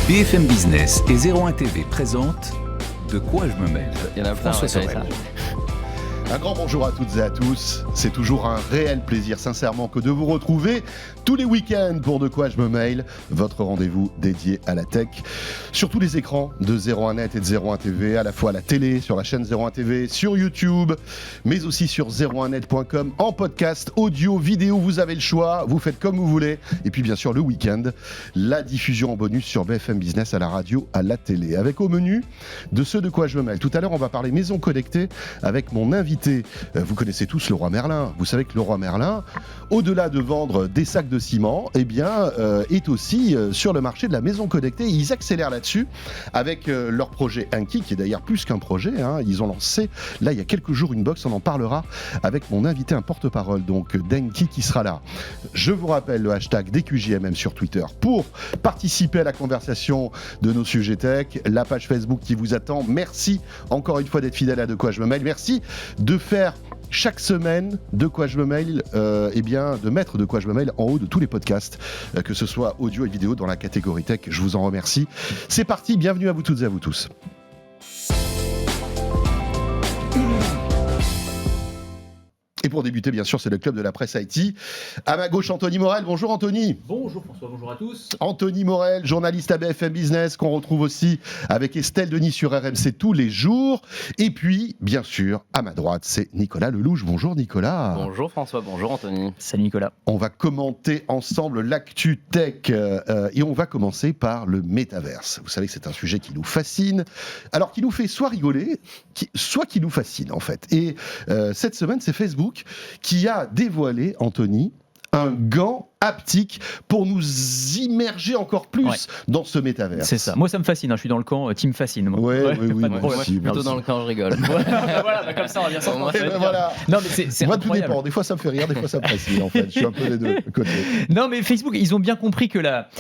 BFM Business et 01 TV présentent De quoi je me mêle. Il y en a plein, François ouais, Sorel. Un grand bonjour à toutes et à tous. C'est toujours un réel plaisir, sincèrement, que de vous retrouver tous les week-ends pour De quoi je me mail, votre rendez-vous dédié à la tech. Sur tous les écrans de 01net et de 01 TV, à la fois à la télé, sur la chaîne 01 TV, sur YouTube, mais aussi sur 01net.com, en podcast, audio, vidéo, vous avez le choix, vous faites comme vous voulez. Et puis bien sûr le week-end, la diffusion en bonus sur BFM Business, à la radio, à la télé. Avec au menu de ce De quoi je me mail. Tout à l'heure, on va parler maison connectée avec mon invité. Vous connaissez tous Leroy Merlin. Vous savez que Leroy Merlin, au-delà de vendre des sacs de ciment, est aussi sur le marché de la maison connectée. Ils accélèrent là-dessus avec leur projet Anki, qui est d'ailleurs plus qu'un projet. Ils ont lancé, là, il y a quelques jours, une box. On en parlera avec mon invité, un porte-parole donc d'Anki, qui sera là. Je vous rappelle le hashtag DQJMM sur Twitter pour participer à la conversation de nos sujets tech. La page Facebook qui vous attend. Merci encore une fois d'être fidèle à De quoi je me mail. Merci de faire chaque semaine De quoi je me mail, de mettre De quoi je me mail en haut de tous les podcasts, que ce soit audio et vidéo dans la catégorie tech. Je vous en remercie. C'est parti, bienvenue à vous toutes et à vous tous. Et pour débuter, bien sûr, c'est le club de la presse IT. À ma gauche, Anthony Morel. Bonjour Anthony. Bonjour François, bonjour à tous. Anthony Morel, journaliste à BFM Business, qu'on retrouve aussi avec Estelle Denis sur RMC tous les jours. Et puis, bien sûr, à ma droite, c'est Nicolas Lelouch. Bonjour Nicolas. Bonjour François, bonjour Anthony. Salut Nicolas. On va commenter ensemble l'actu tech et on va commencer par le métaverse. Vous savez que c'est un sujet qui nous fascine, alors qui nous fait soit rigoler, soit qui nous fascine en fait. Et cette semaine, c'est Facebook qui a dévoilé, Anthony, un gant haptique pour nous immerger encore plus dans ce métavers. C'est ça. Moi, ça me fascine. Je suis dans le camp team fascine. Moi. Oui, pas de moi problème. aussi. Plutôt dans le camp, je rigole. Voilà, comme ça, on va bien s'entendre. Voilà. Non, mais c'est Moi, tout incroyable. dépend. Des fois, ça me fait rire, des fois, ça me fascine. En fait, je suis un peu des deux côtés. Non, mais Facebook, ils ont bien compris que la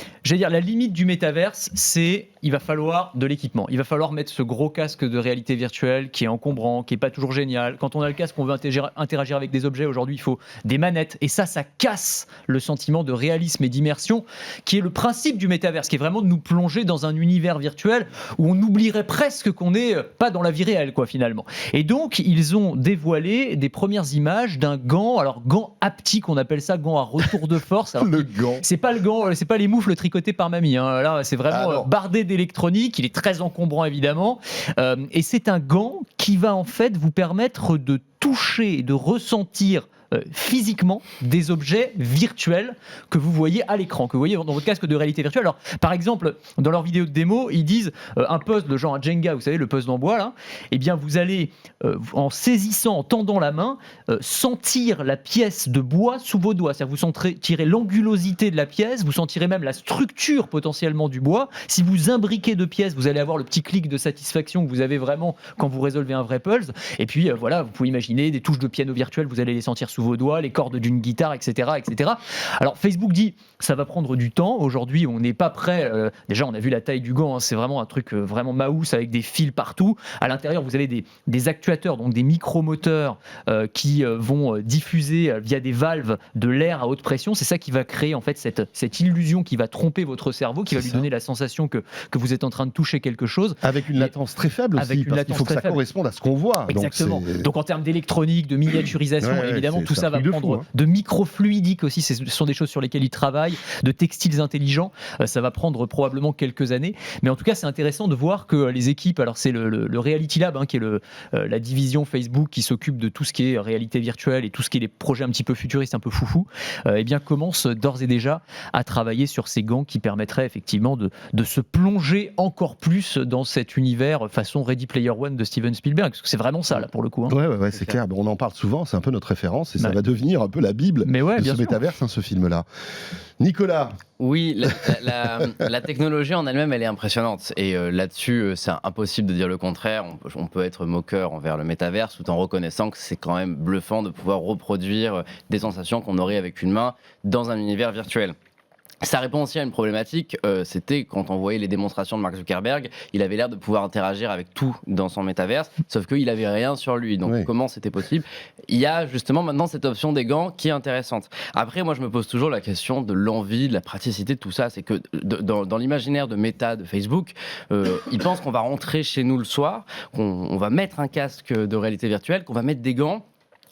limite du métaverse, c'est il va falloir de l'équipement. Il va falloir mettre ce gros casque de réalité virtuelle qui est encombrant, qui est pas toujours génial. Quand on a le casque, on veut interagir avec des objets. Aujourd'hui, il faut des manettes. Et ça casse le sentiment de réalisme et d'immersion, qui est le principe du métaverse, qui est vraiment de nous plonger dans un univers virtuel où on oublierait presque qu'on n'est pas dans la vie réelle, quoi, finalement. Et donc, ils ont dévoilé des premières images d'un gant, alors gant haptique, on appelle ça gant à retour de force. Alors, Le gant. c'est pas le gant, c'est pas les moufles tricotés par mamie. Là, c'est vraiment Alors. bardé d'électronique. Il est très encombrant, évidemment. Et c'est un gant qui va en fait vous permettre de toucher, de ressentir physiquement des objets virtuels que vous voyez à l'écran, que vous voyez dans votre casque de réalité virtuelle. Alors, par exemple, dans leur vidéo de démo, ils disent un puzzle genre un Jenga, vous savez, le puzzle en bois, là, eh bien, vous allez, en saisissant, en tendant la main, sentir la pièce de bois sous vos doigts. C'est-à-dire vous sentirez l'angulosité de la pièce, vous sentirez même la structure potentiellement du bois. Si vous imbriquez deux pièces, vous allez avoir le petit clic de satisfaction que vous avez vraiment quand vous résolvez un vrai puzzle. Et puis, voilà, vous pouvez imaginer des touches de piano virtuel, vous allez les sentir sous vos doigts, les cordes d'une guitare, etc., etc. Alors Facebook dit ça va prendre du temps. Aujourd'hui, on n'est pas prêt. Déjà, on a vu la taille du gant. C'est vraiment un truc vraiment maousse avec des fils partout. À l'intérieur, vous avez des actuateurs, donc des micromoteurs qui vont diffuser via des valves de l'air à haute pression. C'est ça qui va créer en fait cette illusion qui va tromper votre cerveau, qui va lui donner la sensation que vous êtes en train de toucher quelque chose. Avec une latence très faible aussi, parce qu'il faut que ça corresponde à ce qu'on voit. Exactement. Donc en termes d'électronique, de miniaturisation, évidemment, tout ça va prendre de microfluidique aussi. Ce sont des choses sur lesquelles ils travaillent, de textiles intelligents. Ça va prendre probablement quelques années. Mais en tout cas, c'est intéressant de voir que les équipes, alors c'est le Reality Lab, qui est la division Facebook qui s'occupe de tout ce qui est réalité virtuelle et tout ce qui est les projets un petit peu futuristes, un peu foufou, commence d'ores et déjà à travailler sur ces gants qui permettraient effectivement de se plonger encore plus dans cet univers façon Ready Player One de Steven Spielberg. Parce que c'est vraiment ça, là, pour le coup. Ouais, c'est clair. On en parle souvent, c'est un peu notre référence et ça va devenir un peu la Bible de ce métaverse, ce film-là. Nicolas. Oui, la technologie en elle-même, elle est impressionnante. Et là-dessus, c'est impossible de dire le contraire. On peut être moqueur envers le métaverse tout en reconnaissant que c'est quand même bluffant de pouvoir reproduire des sensations qu'on aurait avec une main dans un univers virtuel. Ça répond aussi à une problématique, c'était quand on voyait les démonstrations de Mark Zuckerberg, il avait l'air de pouvoir interagir avec tout dans son métaverse, sauf qu'il n'avait rien sur lui. Donc Oui. comment c'était possible ? Il y a justement maintenant cette option des gants qui est intéressante. Après, moi je me pose toujours la question de l'envie, de la praticité de tout ça. C'est que dans l'imaginaire de Meta, de Facebook, ils pensent qu'on va rentrer chez nous le soir, qu'on va mettre un casque de réalité virtuelle, qu'on va mettre des gants,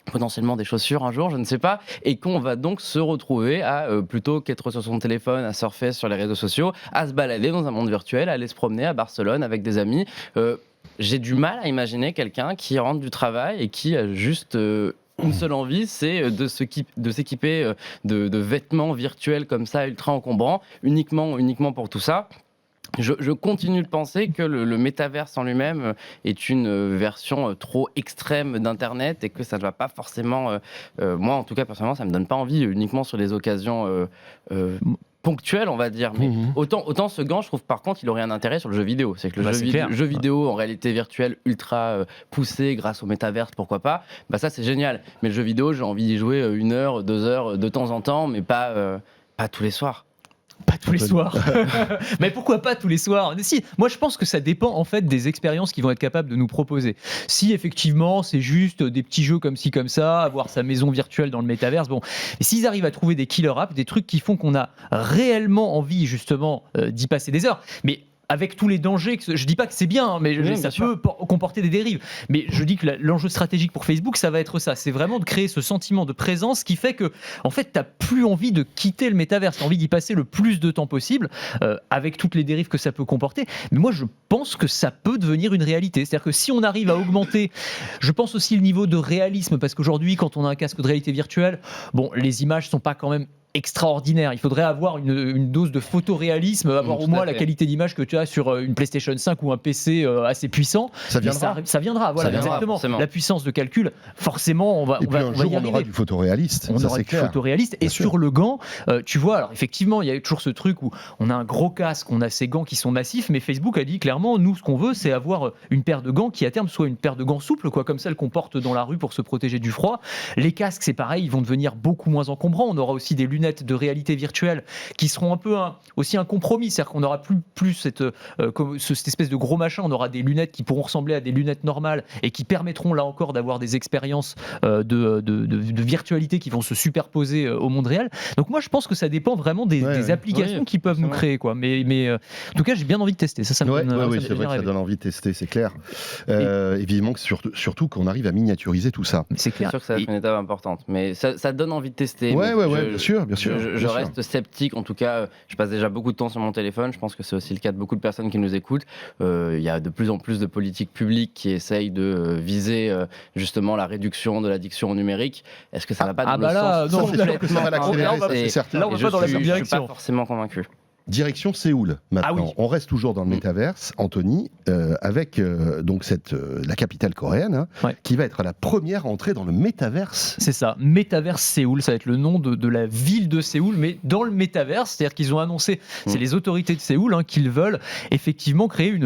potentiellement des chaussures un jour, je ne sais pas, et qu'on va donc se retrouver à, plutôt qu'être sur son téléphone, à surfer sur les réseaux sociaux, à se balader dans un monde virtuel, à aller se promener à Barcelone avec des amis. J'ai du mal à imaginer quelqu'un qui rentre du travail et qui a juste une seule envie, c'est de s'équiper de vêtements virtuels comme ça, ultra encombrants, uniquement pour tout ça. Je continue de penser que le métaverse en lui-même est une version trop extrême d'Internet et que ça ne va pas forcément... moi, en tout cas, personnellement, ça ne me donne pas envie uniquement sur des occasions ponctuelles, on va dire. Mais autant ce gant, je trouve, par contre, il aurait un intérêt sur le jeu vidéo. C'est que le jeu vidéo en réalité virtuelle ultra poussé grâce au métaverse, pourquoi pas, bah ça, c'est génial. Mais le jeu vidéo, j'ai envie d'y jouer 1 heure, 2 heures de temps en temps, mais pas tous les soirs. Pas tous les soirs. Mais pourquoi pas tous les soirs ? Mais si, moi je pense que ça dépend en fait des expériences qu'ils vont être capables de nous proposer. Si effectivement c'est juste des petits jeux comme ci comme ça, avoir sa maison virtuelle dans le métaverse, bon. Et s'ils arrivent à trouver des killer apps, des trucs qui font qu'on a réellement envie justement d'y passer des heures, mais avec tous les dangers, je dis pas que c'est bien, hein, mais Oui, ça bien peut comporter des dérives. Mais je dis que l'enjeu stratégique pour Facebook, ça va être ça. C'est vraiment de créer ce sentiment de présence qui fait que, en fait, t'as plus envie de quitter le métaverse, t'as envie d'y passer le plus de temps possible, avec toutes les dérives que ça peut comporter. Mais moi, je pense que ça peut devenir une réalité. C'est-à-dire que si on arrive à augmenter, je pense aussi le niveau de réalisme, parce qu'aujourd'hui, quand on a un casque de réalité virtuelle, bon, les images sont pas quand même extraordinaire. Il faudrait avoir une dose de photoréalisme, avoir au moins la qualité d'image que tu as sur une PlayStation 5 ou un PC assez puissant. Ça viendra. Ça viendra, voilà, exactement. Forcément. La puissance de calcul, forcément, on va Et puis un jour, y on aura arriver. du photoréaliste. On ça, aura c'est du clair. photoréaliste. Et Bien sûr. sur le gant, tu vois, alors effectivement, il y a toujours ce truc où on a un gros casque, on a ces gants qui sont massifs, mais Facebook a dit clairement, nous, ce qu'on veut, c'est avoir une paire de gants qui, à terme, soit une paire de gants souples, quoi, comme celle qu'on porte dans la rue pour se protéger du froid. Les casques, c'est pareil, ils vont devenir beaucoup moins encombrants. On aura aussi des lunettes de réalité virtuelle qui seront un peu aussi un compromis, c'est-à-dire qu'on n'aura plus cette espèce de gros machin, on aura des lunettes qui pourront ressembler à des lunettes normales et qui permettront là encore d'avoir des expériences de virtualité qui vont se superposer au monde réel. Donc moi je pense que ça dépend vraiment des applications qui peuvent nous créer, quoi. Mais en tout cas j'ai bien envie de tester. Ça me donne, oui, c'est vrai que ça donne envie de tester, c'est clair. Évidemment que surtout qu'on arrive à miniaturiser tout ça. C'est clair. C'est sûr que ça va être une étape importante, mais ça donne envie de tester. Ouais, bien sûr. Je reste sceptique, en tout cas, je passe déjà beaucoup de temps sur mon téléphone, je pense que c'est aussi le cas de beaucoup de personnes qui nous écoutent. Il y a de plus en plus de politiques publiques qui essayent de viser justement la réduction de l'addiction au numérique. Est-ce que ça va pas dans le sens non, c'est sûr que ça va l'accélérer, c'est certain. Là, on va pas dans la même Je suis direction. pas forcément convaincu. Direction Séoul maintenant. Ah oui. On reste toujours dans le métaverse, Anthony, avec donc la capitale coréenne, qui va être la première entrée dans le métaverse. C'est ça, Métaverse Séoul, ça va être le nom de la ville de Séoul, mais dans le métaverse, c'est-à-dire qu'ils ont annoncé, c'est les autorités de Séoul qu'ils veulent effectivement créer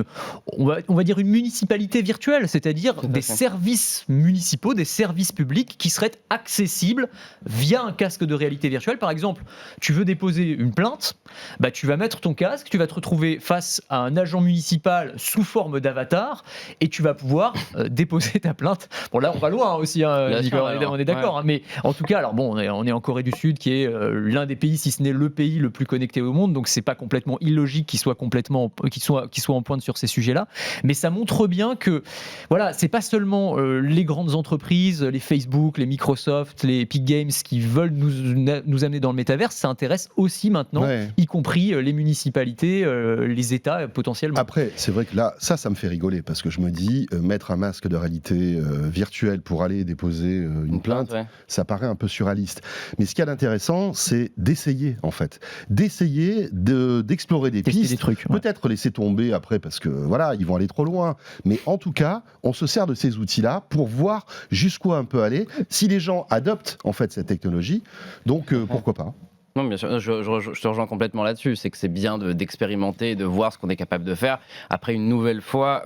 on va dire une municipalité virtuelle, c'est-à-dire des services municipaux, des services publics qui seraient accessibles via un casque de réalité virtuelle. Par exemple, tu veux déposer une plainte, bah tu vas mettre ton casque, tu vas te retrouver face à un agent municipal sous forme d'avatar et tu vas pouvoir déposer ta plainte. Bon là on va loin aussi, Nicolas, on est d'accord, mais en tout cas, alors bon, on est en Corée du Sud qui est l'un des pays, si ce n'est le pays le plus connecté au monde, donc c'est pas complètement illogique qu'il soit en pointe sur ces sujets-là, mais ça montre bien que voilà, c'est pas seulement les grandes entreprises, les Facebook, les Microsoft, les Epic Games qui veulent nous amener dans le métaverse, ça intéresse aussi maintenant, y compris les municipalités, les États potentiellement. Après, c'est vrai que là, ça me fait rigoler parce que je me dis, mettre un masque de réalité virtuelle pour aller déposer une plainte, ça paraît un peu surréaliste. Mais ce qu'il y a d'intéressant, c'est d'essayer, en fait. D'essayer d'explorer des pistes. Des trucs, peut-être laisser tomber après parce que voilà, ils vont aller trop loin. Mais en tout cas, on se sert de ces outils-là pour voir jusqu'où on peut aller si les gens adoptent en fait cette technologie. Donc pourquoi pas. Non, bien sûr, je te rejoins complètement là-dessus. C'est que c'est bien d'expérimenter et de voir ce qu'on est capable de faire. Après, une nouvelle fois,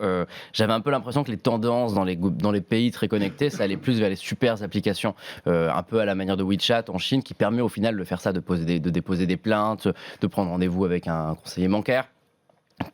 j'avais un peu l'impression que les tendances dans les pays très connectés, ça allait plus vers les super applications, un peu à la manière de WeChat en Chine, qui permet au final de faire ça, de déposer des plaintes, de prendre rendez-vous avec un conseiller bancaire.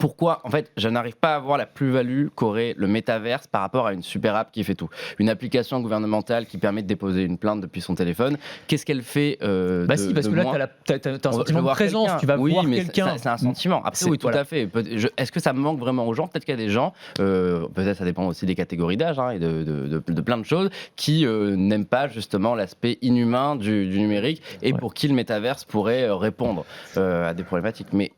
Pourquoi ? En fait, je n'arrive pas à voir la plus-value qu'aurait le métaverse par rapport à une super app qui fait tout. Une application gouvernementale qui permet de déposer une plainte depuis son téléphone, qu'est-ce qu'elle fait si, parce que là, t'as un sentiment de présence, tu vas voir quelqu'un. C'est un sentiment. Après, oui, tout à fait. Est-ce que ça me manque vraiment aux gens ? Peut-être qu'il y a des gens, peut-être ça dépend aussi des catégories d'âge et de plein de choses, qui n'aiment pas justement l'aspect inhumain du numérique et pour qui le métaverse pourrait répondre à des problématiques. Mais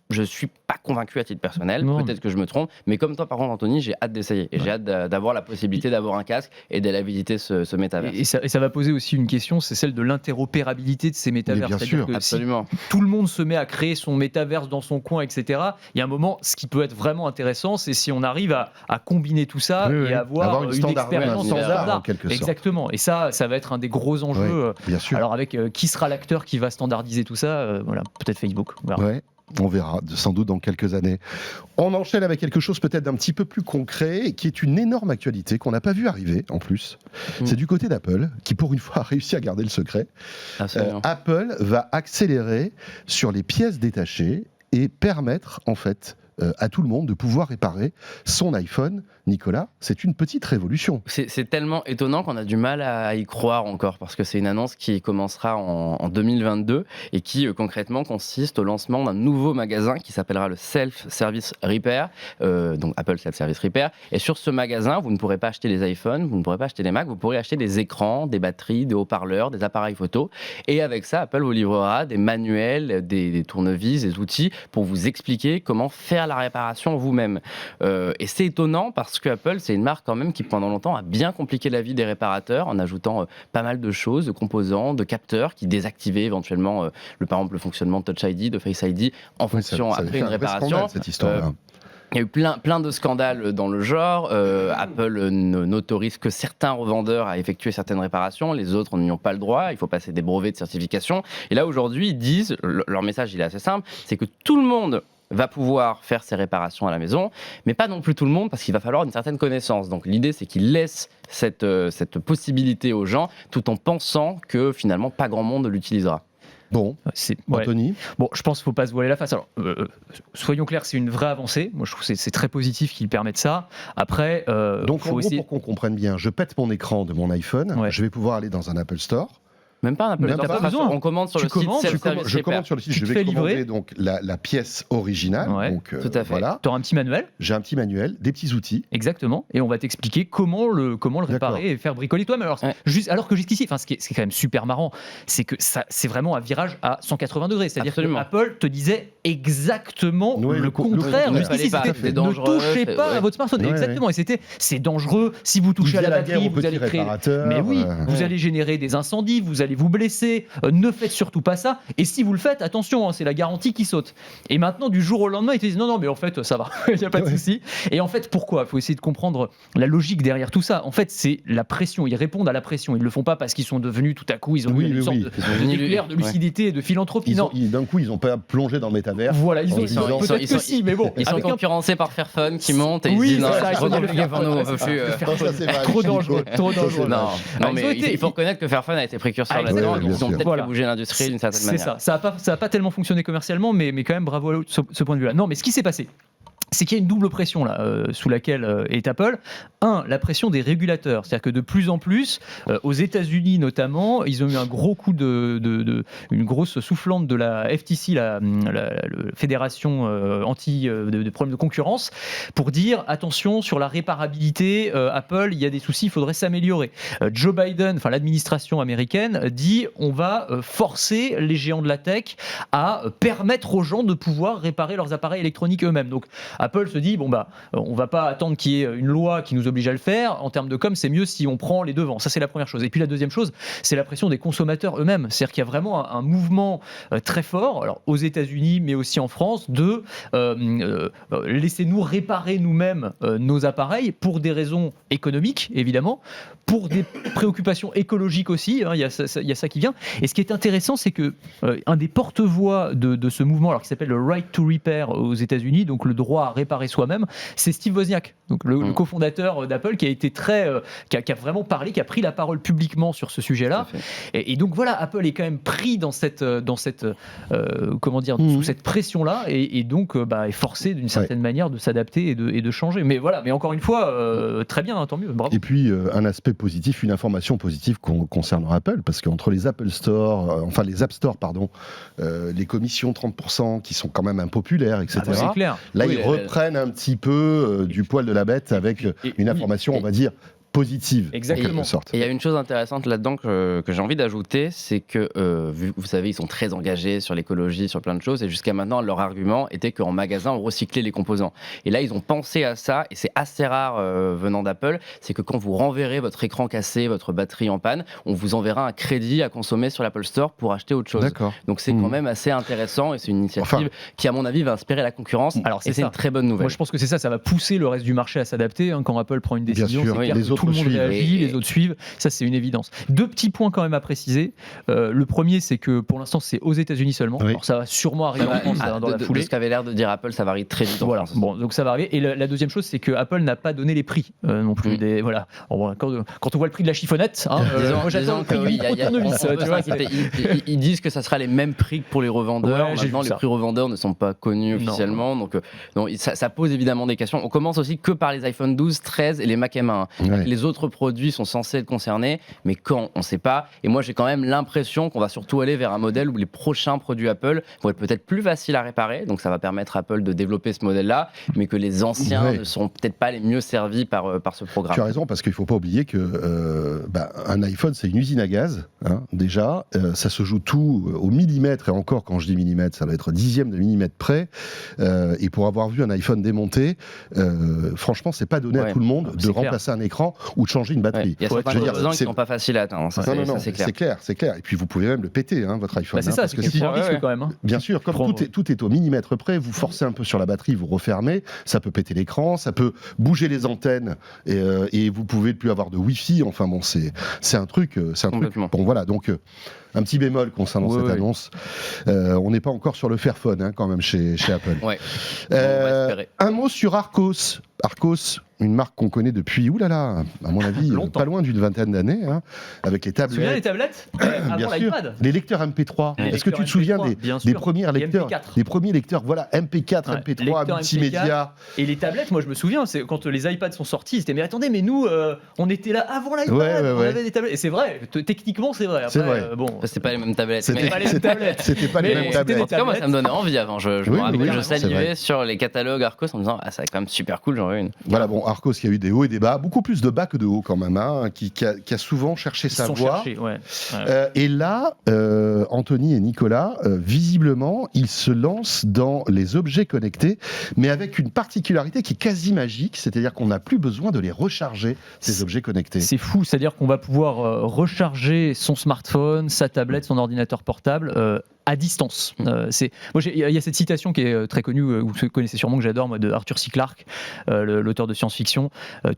je suis pas convaincu à titre personnel, peut-être que je me trompe, mais comme toi par contre Anthony, j'ai hâte d'essayer et j'ai hâte d'avoir la possibilité d'avoir un casque et d'aller visiter ce métavers. Et ça va poser aussi une question, c'est celle de l'interopérabilité de ces métavers. Bien sûr, que absolument. Si tout le monde se met à créer son métaverse dans son coin, etc., il y a un moment, ce qui peut être vraiment intéressant, c'est si on arrive à combiner tout ça et avoir une expérience standard en quelque sorte. Exactement, et ça va être un des gros enjeux. Bien sûr. Alors avec qui sera l'acteur qui va standardiser tout ça, voilà, peut-être Facebook. On verra sans doute dans quelques années. On enchaîne avec quelque chose peut-être d'un petit peu plus concret, qui est une énorme actualité qu'on n'a pas vu arriver en plus. C'est du côté d'Apple, qui pour une fois a réussi à garder le secret. Apple va accélérer sur les pièces détachées et permettre en fait à tout le monde de pouvoir réparer son iPhone. Nicolas, c'est une petite révolution. C'est tellement étonnant qu'on a du mal à y croire encore, parce que c'est une annonce qui commencera en 2022 et qui concrètement consiste au lancement d'un nouveau magasin qui s'appellera le Self-Service Repair, donc Apple Self-Service Repair. Et sur ce magasin, vous ne pourrez pas acheter les iPhones, vous ne pourrez pas acheter les Macs, vous pourrez acheter des écrans, des batteries, des haut-parleurs, des appareils photo. Et avec ça, Apple vous livrera des manuels, des tournevis, des outils pour vous expliquer comment faire la réparation vous-même. Et c'est étonnant parce que Apple, c'est une marque quand même qui pendant longtemps a bien compliqué la vie des réparateurs en ajoutant pas mal de choses, de composants, de capteurs qui désactivaient éventuellement par exemple le fonctionnement de Touch ID, de Face ID en fonction après une réparation. Scandale, cette histoire-là. Il y a eu plein de scandales dans le genre. Apple n'autorise que certains revendeurs à effectuer certaines réparations, les autres n'y ont pas le droit, il faut passer des brevets de certification. Et là aujourd'hui, ils disent, leur message il est assez simple, c'est que tout le monde va pouvoir faire ses réparations à la maison, mais pas non plus tout le monde, parce qu'il va falloir une certaine connaissance. Donc l'idée, c'est qu'ils laissent cette possibilité aux gens, tout en pensant que finalement, pas grand monde l'utilisera. Bon, Anthony. Bon, je pense qu'il ne faut pas se voiler la face. Alors, soyons clairs, c'est une vraie avancée. Moi, je trouve que c'est très positif qu'ils permettent ça. Après, donc, en gros, pour qu'on comprenne bien, je pète mon écran de mon iPhone, je vais pouvoir aller dans un Apple Store. Même pas un Apple Store, pas besoin. On commande sur le site. Je commande sur le site, je vais commander donc la pièce originale. Donc, tout à fait. Voilà. Tu auras un petit manuel. J'ai un petit manuel, des petits outils. Exactement. Et on va t'expliquer comment le réparer et faire bricoler toi-même. Alors que jusqu'ici, ce qui est quand même super marrant, c'est que c'est vraiment un virage à 180 degrés. C'est-à-dire que Apple te disait exactement le contraire. Jusqu'ici, c'était ne touchez pas à votre smartphone. Exactement. Et c'est dangereux. Si vous touchez à la batterie, vous allez créer. Mais oui, vous allez générer des incendies, vous allez vous blesser, ne faites surtout pas ça, et si vous le faites, attention, c'est la garantie qui saute. Et maintenant, du jour au lendemain, ils te disent non, mais en fait, ça va, il n'y a pas de souci. Et en fait, pourquoi ? Il faut essayer de comprendre la logique derrière tout ça. En fait, c'est la pression, ils répondent à la pression, ils ne le font pas parce qu'ils sont devenus tout à coup, ils ont eu une sorte de nucléaire, de lucidité et de philanthropie. D'un coup, ils n'ont pas plongé dans le métavers. Voilà, ils sont peut-être que si, mais bon. Ils sont concurrencés par Fairphone qui monte et ils disent non, c'est trop compliqué pour nous, on peut plus. Trop dangereux. Non, mais il faut reconnaître que Fairphone a été précurseur là-dedans. Ils ont peut-être fait bouger l'industrie d'une certaine manière. C'est ça. Ça a pas tellement fonctionné commercialement, mais quand même bravo à eux de ce point de vue-là. Non, mais ce qui s'est passé, c'est qu'il y a une double pression là, sous laquelle est Apple. La pression des régulateurs. C'est-à-dire que de plus en plus, aux États-Unis notamment, ils ont eu un gros coup une grosse soufflante de la FTC, la Fédération anti de problèmes de concurrence, pour dire attention sur la réparabilité. Apple, il y a des soucis, il faudrait s'améliorer. Joe Biden, enfin l'administration américaine, dit on va forcer les géants de la tech à permettre aux gens de pouvoir réparer leurs appareils électroniques eux-mêmes. Donc Apple se dit, on va pas attendre qu'il y ait une loi qui nous oblige à le faire. En termes de com, c'est mieux si on prend les devants. Ça, c'est la première chose. Et puis la deuxième chose, c'est la pression des consommateurs eux-mêmes. C'est-à-dire qu'il y a vraiment un mouvement très fort, alors aux États-Unis, mais aussi en France, de laissez-nous réparer nous-mêmes nos appareils pour des raisons économiques, évidemment, pour des préoccupations écologiques aussi. Il y a ça qui vient. Et ce qui est intéressant, c'est que un des porte-voix de ce mouvement, alors qui s'appelle le Right to Repair aux États-Unis, donc le droit à réparer soi-même, c'est Steve Wozniak, donc le cofondateur d'Apple, qui a été qui a vraiment parlé, qui a pris la parole publiquement sur ce sujet-là. Et donc voilà, Apple est quand même pris dans cette sous cette pression-là, et donc est forcé d'une certaine manière de s'adapter et de changer. Mais voilà, mais encore une fois, très bien, tant mieux, bravo. Et puis un aspect positif, une information positive concernant Apple, parce qu'entre les Apple Store, les App Store, pardon, les commissions 30% qui sont quand même impopulaires, etc. C'est clair. Là, ils reprennent un petit peu du poil de la bête avec une information, on va dire, positive. Exactement. En quelque sorte. Et il y a une chose intéressante là-dedans que j'ai envie d'ajouter, c'est que, vous savez, ils sont très engagés sur l'écologie, sur plein de choses, et jusqu'à maintenant, leur argument était qu'en magasin, on recyclait les composants. Et là, ils ont pensé à ça, et c'est assez rare venant d'Apple, c'est que quand vous renverrez votre écran cassé, votre batterie en panne, on vous enverra un crédit à consommer sur l'Apple Store pour acheter autre chose. D'accord. Donc c'est quand même assez intéressant, et c'est une initiative qui, à mon avis, va inspirer la concurrence. Alors, c'est une très bonne nouvelle. Moi, je pense que c'est ça va pousser le reste du marché à s'adapter. Quand Apple prend une décision, Bien sûr, c'est clair les que autres tout le monde suivent. réagit, les autres suivent. Ça, c'est une évidence. Deux petits points quand même à préciser. Le premier, c'est que pour l'instant, c'est aux États-Unis seulement. Oui. Alors, ça va sûrement arriver en France dans la foulée. De ce qu'avait l'air de dire Apple, ça varie très vite en Voilà. France. Bon, donc ça va arriver. Et la deuxième chose, c'est que Apple n'a pas donné les prix non plus. Voilà. Quand on voit le prix de la chiffonnette, moi j'attends le prix du micro-tournevis. Ils disent que ça sera les mêmes prix que pour les revendeurs. Ouais, Maintenant, les prix revendeurs ne sont pas connus officiellement. Donc ça pose évidemment des questions. On commence aussi que par les iPhone 12, 13 et les Mac M1. Ouais. Les autres produits sont censés être concernés, mais quand, on ne sait pas. Et moi, j'ai quand même l'impression qu'on va surtout aller vers un modèle où les prochains produits Apple vont être peut-être plus faciles à réparer. Donc ça va permettre à Apple de développer ce modèle-là, mais que les anciens ne seront peut-être pas les mieux servis par ce programme. Tu as raison, parce qu'il ne faut pas oublier que un iPhone, c'est une usine à gaz, déjà. Ça se joue tout au millimètre, et encore, quand je dis millimètre, ça va être dixième de millimètre près. Et pour avoir vu un iPhone démonté, franchement, c'est pas donné à tout le monde de remplacer un écran ou de changer une batterie. Il y a certains composants qui ne sont pas faciles à atteindre. Non, c'est clair. Et puis vous pouvez même le péter, votre iPhone. C'est ça, c'est un risque quand même. Bien sûr, comme tout est au millimètre près, vous forcez un peu sur la batterie, vous refermez, ça peut péter l'écran, ça peut bouger les antennes, et vous pouvez plus avoir de Wi-Fi. Enfin bon, c'est un truc. Bon voilà, donc un petit bémol concernant cette annonce. On n'est pas encore sur le Fairphone quand même chez Apple. Ouais. Un mot sur Arcos. Arcos, une marque qu'on connaît depuis, à mon avis, pas loin d'une vingtaine d'années, avec les tablettes. Tu te souviens des tablettes Bien avant sûr. l'iPad. Les lecteurs MP3. Est-ce que tu te souviens des premiers lecteurs, MP4. MP4, MP3, multimédia. Et les tablettes, moi je me souviens, c'est quand les iPads sont sortis, c'était mais attendez, mais nous, on était là avant l'iPad, on avait des tablettes. Et c'est vrai, techniquement c'est vrai. Après, c'est vrai. C'était pas les mêmes tablettes. C'était pas les mêmes tablettes. En tout cas, moi ça me donnait envie avant. Je me rappelle, je salivais vrai. sur les catalogues Arcos en me disant c'est quand même super cool, j'en veux une. Voilà, bon, Arcos qui a eu des hauts et des bas, beaucoup plus de bas que de hauts quand même, qui a souvent cherché sa voie. Et là, Anthony et Nicolas, visiblement, ils se lancent dans les objets connectés, mais avec une particularité qui est quasi magique, c'est-à-dire qu'on n'a plus besoin de les recharger, ces objets connectés. C'est fou, c'est-à-dire qu'on va pouvoir recharger son smartphone, sa tablette, son ordinateur portable à distance. Il y a cette citation qui est très connue, vous connaissez sûrement, que j'adore, moi, de Arthur C. Clarke, l'auteur de science-fiction.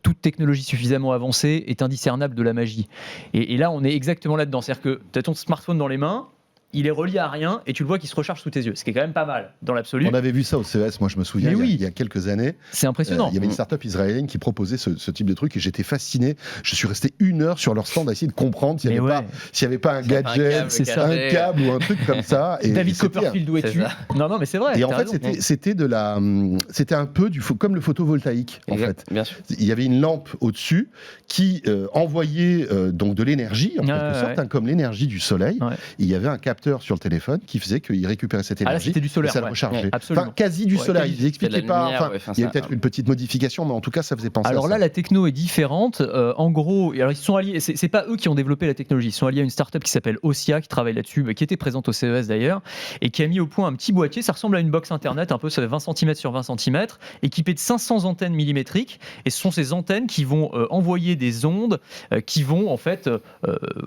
Toute technologie suffisamment avancée est indiscernable de la magie. Et là, on est exactement là-dedans. C'est-à-dire que tu as ton smartphone dans les mains, il est relié à rien et tu le vois qui se recharge sous tes yeux, ce qui est quand même pas mal dans l'absolu. On avait vu ça au CES, moi je me souviens, il y a quelques années. C'est impressionnant. Il y avait une start-up israélienne qui proposait ce type de truc et j'étais fasciné. Je suis resté 1 heure sur leur stand à essayer de comprendre s'il n'y avait pas un gadget, un câble ou un truc comme ça. Et David Copperfield, où es-tu ? Non, mais c'est vrai. Et en fait, c'était un peu comme le photovoltaïque. En fait, bien sûr. Il y avait une lampe au-dessus qui envoyait donc de l'énergie en quelque sorte, comme l'énergie du soleil. Et il y avait un capteur capteur sur le téléphone qui faisait qu'il récupérait cette Ah là, énergie c'était du solaire. et ça le ouais. rechargeait. Absolument. Enfin, quasi du Ouais, solaire. quasi. Ils n'expliquaient C'est de la pas. lumière, Enfin, ouais, enfin, il y a ça- peut-être une petite modification, mais en tout cas, ça faisait penser Alors à là, ça. la techno est différente. En gros, alors ils sont alliés. C'est pas eux qui ont développé la technologie. Ils sont alliés à une startup qui s'appelle Ossia, qui travaille là-dessus, qui était présente au CES d'ailleurs, et qui a mis au point un petit boîtier. Ça ressemble à une box internet, un peu, ça fait 20 cm sur 20 cm, équipé de 500 antennes millimétriques. Et ce sont ces antennes qui vont envoyer des ondes qui vont en fait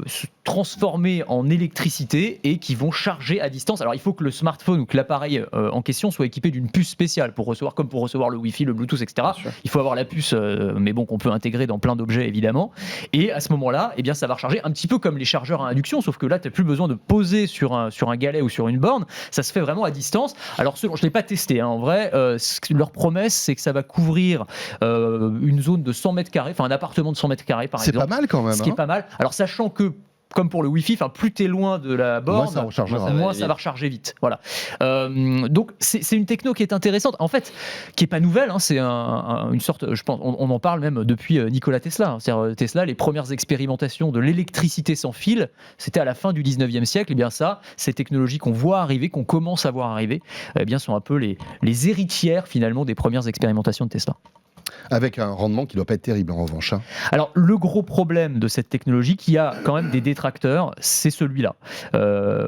se transformer en électricité et qui vont charger à distance. Alors il faut que le smartphone ou que l'appareil en question soit équipé d'une puce spéciale pour recevoir, comme pour recevoir le Wi-Fi, le Bluetooth, etc. Bien sûr. Il faut avoir la puce, mais bon, qu'on peut intégrer dans plein d'objets évidemment. Et à ce moment-là, eh bien, ça va recharger un petit peu comme les chargeurs à induction, sauf que là, tu n'as plus besoin de poser sur un galet ou sur une borne. Ça se fait vraiment à distance. Alors, je ne l'ai pas testé, hein, en vrai. Leur promesse, c'est que ça va couvrir une zone de 100 mètres carrés, enfin un appartement de 100 mètres carrés, par C'est exemple. pas mal quand même. Ce qui est hein. pas mal. Alors, sachant que, comme pour le Wi-Fi, plus tu es loin de la borne, Moins ça rechargera. moins aller ça va recharger vite. Voilà. Donc c'est une techno qui est intéressante, en fait, qui est pas nouvelle. Hein, c'est une sorte, je pense, on en parle même depuis Nikola Tesla. Hein. C'est-à-dire Tesla, les premières expérimentations de l'électricité sans fil, c'était à la fin du 19e siècle. Et bien ça, ces technologies qu'on voit arriver, qu'on commence à voir arriver, eh bien sont un peu les héritières finalement des premières expérimentations de Tesla. Avec un rendement qui doit pas être terrible en revanche. hein. Alors, le gros problème de cette technologie, qui a quand même des détracteurs, c'est celui-là.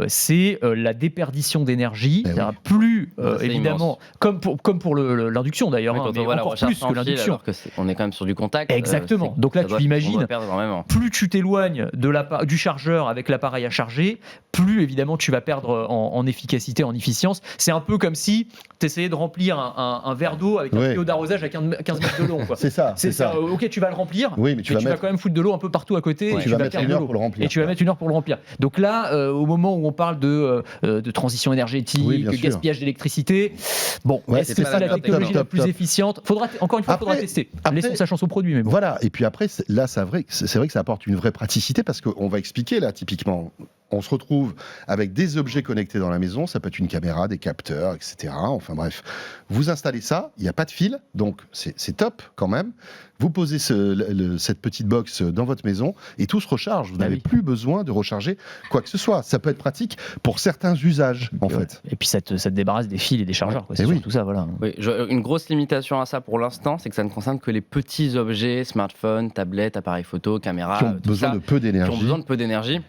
C'est la déperdition d'énergie. Eh oui. C'est-à-dire plus, Ça, c'est évidemment, comme pour l'induction d'ailleurs, Ouais, hein, quand mais on voit la encore recherche plus sans que fil, l'induction. alors que on est quand même sur du contact. Exactement. Donc là, tu on imagines, doit perdre énormément. plus tu t'éloignes du chargeur avec l'appareil à charger, plus évidemment tu vas perdre en efficacité, en efficience. C'est un peu comme si tu essayais de remplir un verre d'eau avec un Ouais. tuyau d'arrosage à 15 mètres de long. Quoi. C'est ça. C'est ça. Ok, tu vas le remplir, Oui, mais tu vas mettre. quand même foutre de l'eau un peu partout à côté. Ouais, et tu vas mettre perdre une de heure l'eau. pour le remplir. Et tu vas mettre une heure pour le remplir. Donc là, au moment où on parle de transition énergétique, Oui, bien de sûr. gaspillage d'électricité, bon, Ouais, est-ce c'est que pas c'est la top, technologie top, la plus top. efficiente Encore une fois, il faudra Après- tester. après- Laissons sa chance au produit, mais bon. Voilà, et puis après, là, c'est vrai que ça apporte une vraie praticité parce qu'on va expliquer là, typiquement. On se retrouve avec des objets connectés dans la maison, ça peut être une caméra, des capteurs, etc. Enfin bref, vous installez ça, il n'y a pas de fil, donc c'est top quand même. Vous posez cette petite box dans votre maison et tout se recharge. Vous Ah n'avez oui. plus besoin de recharger quoi que ce soit. Ça peut être pratique pour certains usages, en fait. Et puis ça te débarrasse des fils et des chargeurs. Quoi. C'est Eh oui. surtout ça, voilà. Oui, une grosse limitation à ça pour l'instant, c'est que ça ne concerne que les petits objets, smartphones, tablettes, appareils photo, caméras, Qui ont tout besoin ça, de peu qui ont d'énergie. besoin de peu d'énergie.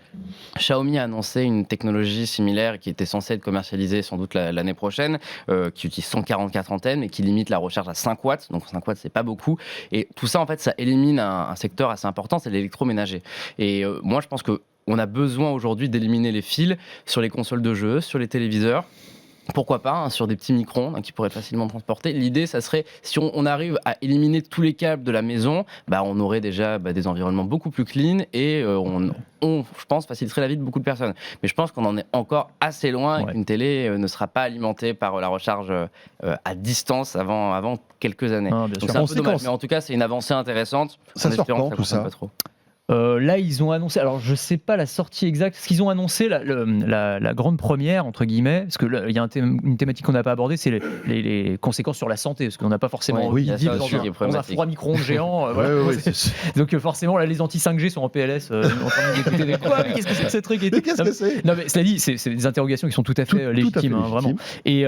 Xiaomi a annoncé une technologie similaire qui était censée être commercialisée sans doute l'année prochaine, qui utilise 144 antennes et qui limite la recharge à 5 watts. Donc 5 watts, c'est pas beaucoup. Et tout ça, en fait, ça élimine un secteur assez important, c'est l'électroménager. Et moi, je pense que on a besoin aujourd'hui d'éliminer les fils sur les consoles de jeux, sur les téléviseurs. Pourquoi pas, hein, sur des petits micro-ondes qui pourraient être facilement transportés. L'idée, ça serait, si on arrive à éliminer tous les câbles de la maison, on aurait déjà des environnements beaucoup plus clean et je pense, faciliterait la vie de beaucoup de personnes. Mais je pense qu'on en est encore assez loin et Ouais. qu'une télé ne sera pas alimentée par la recharge à distance avant quelques années. Ah, bien Donc sûr. c'est un peu dommage, Conséquence. mais en tout cas, c'est une avancée intéressante. Ça en sort espérant quand, que tout concerne ça pas trop. Là, ils ont annoncé, alors je sais pas la sortie exacte, ce qu'ils ont annoncé, la grande première, entre guillemets, parce qu'il y a une thématique qu'on n'a pas abordée, c'est les conséquences sur la santé, parce qu'on n'a pas forcément Ouais, envie oui, de bien vivre sûr, qui est dans un problématique. froid micro-ondes géant. voilà. Ouais, ouais, c'est- Donc forcément, là, les anti-5G sont en PLS, on est en train d'écouter des quoi, mais qu'est-ce que c'est que ce truc et Mais tout. qu'est-ce que c'est Non, mais cela dit, c'est des interrogations qui sont tout à fait Tout à fait légitimes, hein, vraiment. légitime. Et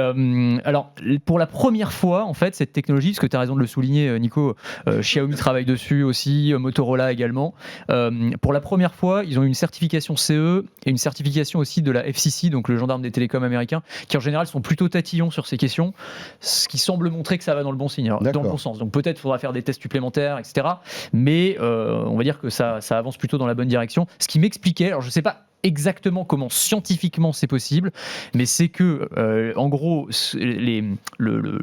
alors, pour la première fois, en fait, cette technologie, parce que tu as raison de le souligner, Nico, Xiaomi travaille dessus aussi, Motorola également. Pour la première fois, ils ont eu une certification CE et une certification aussi de la FCC, donc le gendarme des télécoms américains, qui en général sont plutôt tatillons sur ces questions, ce qui semble montrer que ça va dans le bon signe, dans D'accord. le bon sens. Donc peut-être faudra faire des tests supplémentaires, etc. Mais on va dire que ça avance plutôt dans la bonne direction. Ce qui m'expliquait, alors je ne sais pas exactement comment scientifiquement c'est possible, mais c'est que en gros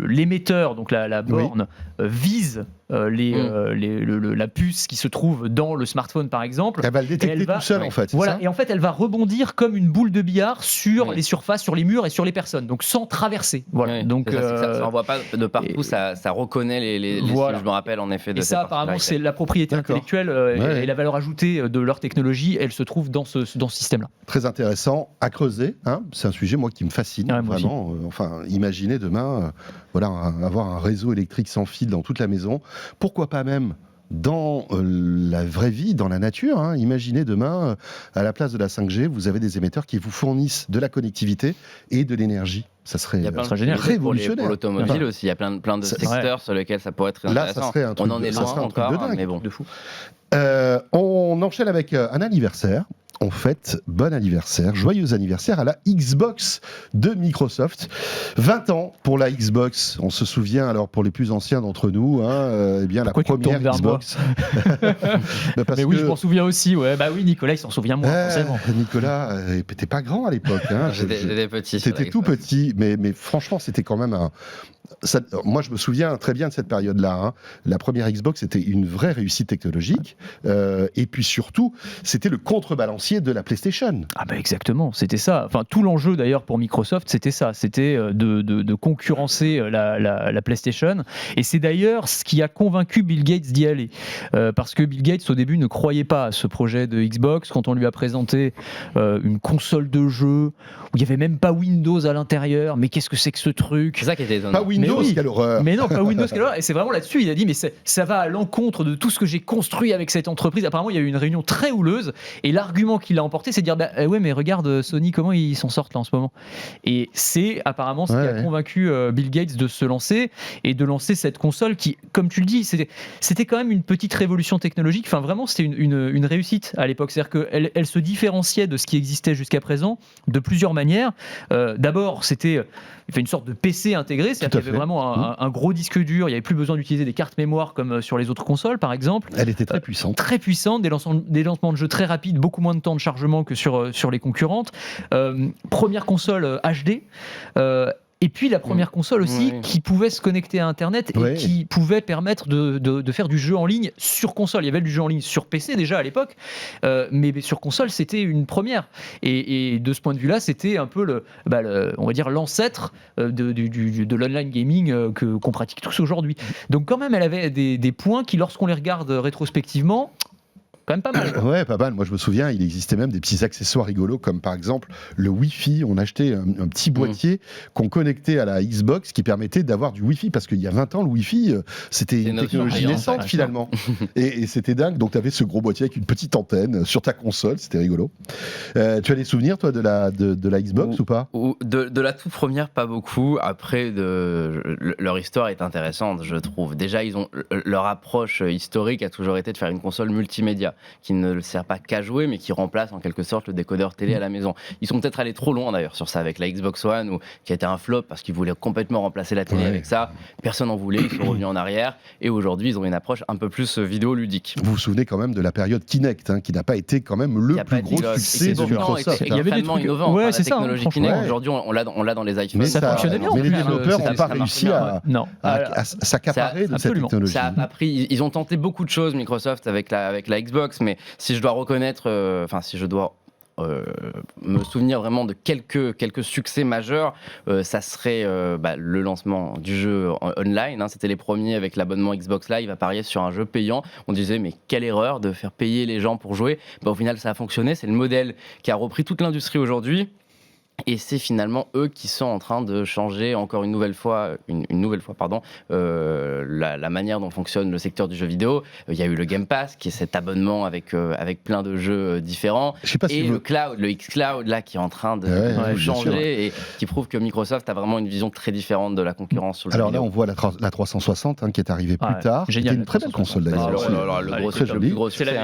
l'émetteur, donc la borne, vise la puce qui se trouve dans le smartphone par exemple. Elle va le Et détecter elle va- tout seul, en fait. c'est Voilà, ça et en fait elle va rebondir comme une boule de billard sur Oui. les surfaces, sur les murs et sur les personnes, donc sans traverser. Voilà. Oui, Donc, c'est ça, c'est que ça envoie pas de partout, et- ça reconnaît les Voilà. cibles, je me rappelle en effet de et cette ça, apparemment, particularité. c'est la propriété D'accord. intellectuelle Ouais. et la valeur ajoutée de leur technologie, elle se trouve dans ce système-là. Très intéressant à creuser. Hein. C'est un sujet, moi, qui me fascine. Ouais, moi vraiment. Enfin, imaginez demain avoir un réseau électrique sans fil dans toute la maison. Pourquoi pas même dans la vraie vie, dans la nature. Hein. Imaginez demain, à la place de la 5G, vous avez des émetteurs qui vous fournissent de la connectivité et de l'énergie. Ça serait, Il y a plein de génial. révolutionnaire. Pour l'automobile aussi, il y a plein de secteurs sur lesquels ça pourrait être très Là, intéressant. ça serait un truc On en est ça loin serait un truc encore, de dingue. mais bon. De fou. On enchaîne avec un anniversaire. On fête bon anniversaire, joyeux anniversaire à la Xbox de Microsoft. 20 ans pour la Xbox. On se souvient, alors pour les plus anciens d'entre nous, eh bien Pourquoi tu la me tournes première vers moi Xbox. Parce Mais oui, que- je m'en souviens aussi. Ouais. Bah oui, Nicolas, il s'en souvient moins, forcément. Nicolas, t'es pas grand à l'époque. Hein. J'étais petit. sur C'était la tout Xbox. petit, mais franchement, c'était quand même un. Moi, je me souviens très bien de cette période-là. Hein. La première Xbox, c'était une vraie réussite technologique. Et puis surtout, c'était le contrebalancier de la PlayStation. Ah bah exactement, c'était ça. Enfin, tout l'enjeu d'ailleurs pour Microsoft, c'était ça. C'était de concurrencer la PlayStation. Et c'est d'ailleurs ce qui a convaincu Bill Gates d'y aller. Parce que Bill Gates, au début, ne croyait pas à ce projet de Xbox. Quand on lui a présenté une console de jeu où il n'y avait même pas Windows à l'intérieur, mais qu'est-ce que c'est que ce truc? C'est ça qui était étonnant. Pas Windows, oui. quelle horreur. Mais non, pas Windows, quelle horreur. Et c'est vraiment là-dessus, il a dit, mais ça va à l'encontre de tout ce que j'ai construit avec cette entreprise. Apparemment, il y a eu une réunion très houleuse, et l'argument qu'il a emporté, c'est de dire, ouais, mais regarde Sony, comment ils s'en sortent là en ce moment. Et c'est apparemment ce qui a convaincu Bill Gates de se lancer, et de lancer cette console qui, comme tu le dis, c'était quand même une petite révolution technologique. Enfin, vraiment, c'était une réussite à l'époque. C'est-à-dire qu'elle se différenciait de ce qui existait jusqu'à présent de plusieurs manières. D'abord, c'était une sorte de PC intégré, c'est-à-dire qu'il y avait vraiment un gros disque dur, il n'y avait plus besoin d'utiliser des cartes mémoire comme sur les autres consoles, par exemple. Elle était très puissante. Très puissante, des lancements de jeux très rapides, beaucoup moins de temps de chargement que sur les concurrentes. Première console HD. Et puis la première console aussi qui pouvait se connecter à Internet et qui pouvait permettre de faire du jeu en ligne sur console. Il y avait du jeu en ligne sur PC déjà à l'époque, mais sur console c'était une première. Et de ce point de vue-là, c'était un peu on va dire l'ancêtre de l'online gaming qu'on pratique tous aujourd'hui. Donc quand même, elle avait des points qui, lorsqu'on les regarde rétrospectivement, quand même pas mal. Ouais, pas mal. Moi, je me souviens, il existait même des petits accessoires rigolos, comme par exemple le Wi-Fi. On achetait un petit boîtier qu'on connectait à la Xbox qui permettait d'avoir du Wi-Fi. Parce qu'il y a 20 ans, le Wi-Fi, c'était une technologie naissante finalement. Et c'était dingue. Donc, tu avais ce gros boîtier avec une petite antenne sur ta console. C'était rigolo. Tu as des souvenirs, toi, de la Xbox ou pas? De la toute première, pas beaucoup. Après, leur histoire est intéressante, je trouve. Déjà, leur approche historique a toujours été de faire une console multimédia, qui ne sert pas qu'à jouer, mais qui remplace en quelque sorte le décodeur télé à la maison. Ils sont peut-être allés trop loin d'ailleurs sur ça avec la Xbox One, qui a été un flop parce qu'ils voulaient complètement remplacer la télé avec ça. Personne n'en voulait, ils sont revenus en arrière. Et aujourd'hui, ils ont une approche un peu plus vidéoludique. Vous vous souvenez quand même de la période Kinect, qui n'a pas été quand même le plus gros succès de Microsoft. Il y avait des trucs innovants. Ouais, La c'est technologie ça, Kinect, aujourd'hui, on l'a dans les iPhones. Mais ça fonctionnait bien. Mais les en plus, développeurs n'ont pas réussi à s'accaparer de cette technologie. Ça a pas pris. Ils ont tenté beaucoup de choses, Microsoft, avec la Xbox, mais si je dois reconnaître, si je dois me souvenir vraiment de quelques succès majeurs, ça serait le lancement du jeu online. C'était les premiers avec l'abonnement Xbox Live à parier sur un jeu payant. On disait mais quelle erreur de faire payer les gens pour jouer. Au final ça a fonctionné, c'est le modèle qui a repris toute l'industrie aujourd'hui. Et c'est finalement eux qui sont en train de changer encore une nouvelle fois, la manière dont fonctionne le secteur du jeu vidéo. Il y a eu le Game Pass, qui est cet abonnement avec plein de jeux différents. Et le cloud, le xCloud, là, qui est en train de changer et qui prouve que Microsoft a vraiment une vision très différente de la concurrence sur le jeu vidéo. Alors là, on voit la 360 qui est arrivée plus tard. C'était une très belle console d'ailleurs. Le plus gros succès.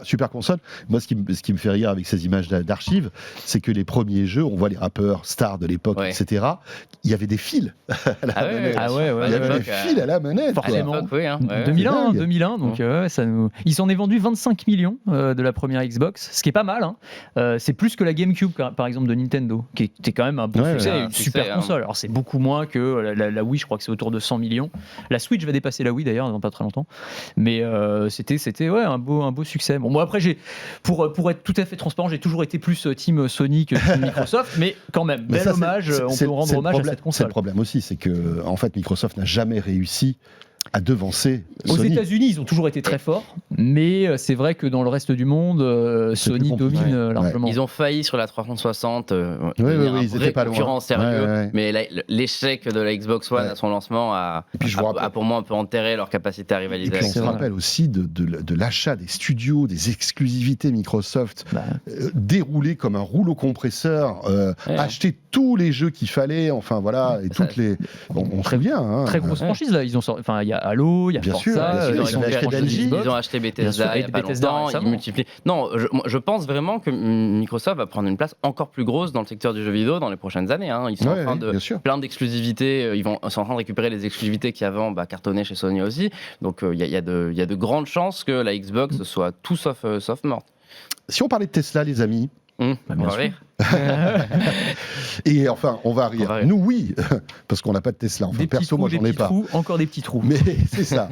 Super console. Moi, ce qui me fait rire avec ces images d'archives, c'est que les premiers jeux, on voit les rappeurs stars de l'époque, etc. Il y avait des fils à la manette. Il y avait des fils à la manette. Forcément. 2001, donc il s'en est vendu 25 millions de la première Xbox, ce qui est pas mal. C'est plus que la GameCube, par exemple, de Nintendo, qui était quand même un bon succès, une super console. Alors c'est beaucoup moins que la Wii, je crois que c'est autour de 100 millions. La Switch va dépasser la Wii d'ailleurs dans pas très longtemps. Mais c'était un beau succès. Bon, moi après, pour être tout à fait transparent, j'ai toujours été plus team Sony que team Microsoft, mais quand même, bel hommage, on peut rendre hommage à cette console. C'est le problème aussi, c'est que en fait Microsoft n'a jamais réussi à devancer Aux Sony. États-Unis, ils ont toujours été très forts, mais c'est vrai que dans le reste du monde, C'est Sony plus compliqué. domine largement. Ils ont failli sur la 360 oui, devenir ils un étaient vrai pas loin. concurrent sérieux, Ouais. mais l'échec de la Xbox One Ouais. à son lancement a Et puis, je vous rappelle- pour moi un peu enterré leur capacité à Et rivaliser. puis on avec se vrai. rappelle aussi de l'achat des studios, des exclusivités Microsoft, Bah, déroulé comme un rouleau compresseur, Ouais. acheter tous les jeux qu'il fallait, enfin voilà, et Ça- toutes les... On se souvient, hein. très grosse franchise là. Ils ont sorti, enfin il y a Halo, il y a Bien sûr, Forza, bien sûr, ils ils ont avaient acheté fait Bungie. Xbox. Ils ont acheté Bien Bethesda sûr, il y a pas Bethesda longtemps, ils récemment. multiplient. Non, je pense vraiment que Microsoft va prendre une place encore plus grosse dans le secteur du jeu vidéo dans les prochaines années. Hein. Ils sont Ouais, en train de bien sûr. plein d'exclusivités, ils sont en train de récupérer les exclusivités qui avant cartonnaient chez Sony aussi. Donc il y a de grandes chances que la Xbox soit tout sauf morte. Si on parlait de Tesla, les amis, On bien va sûr. rire. et enfin, on va rire. On va rire. Nous, oui, parce qu'on n'a pas de Tesla. Enfin, Des petits perso, trous, moi, des j'en ai petits pas. trous, encore des petits trous. Mais c'est ça.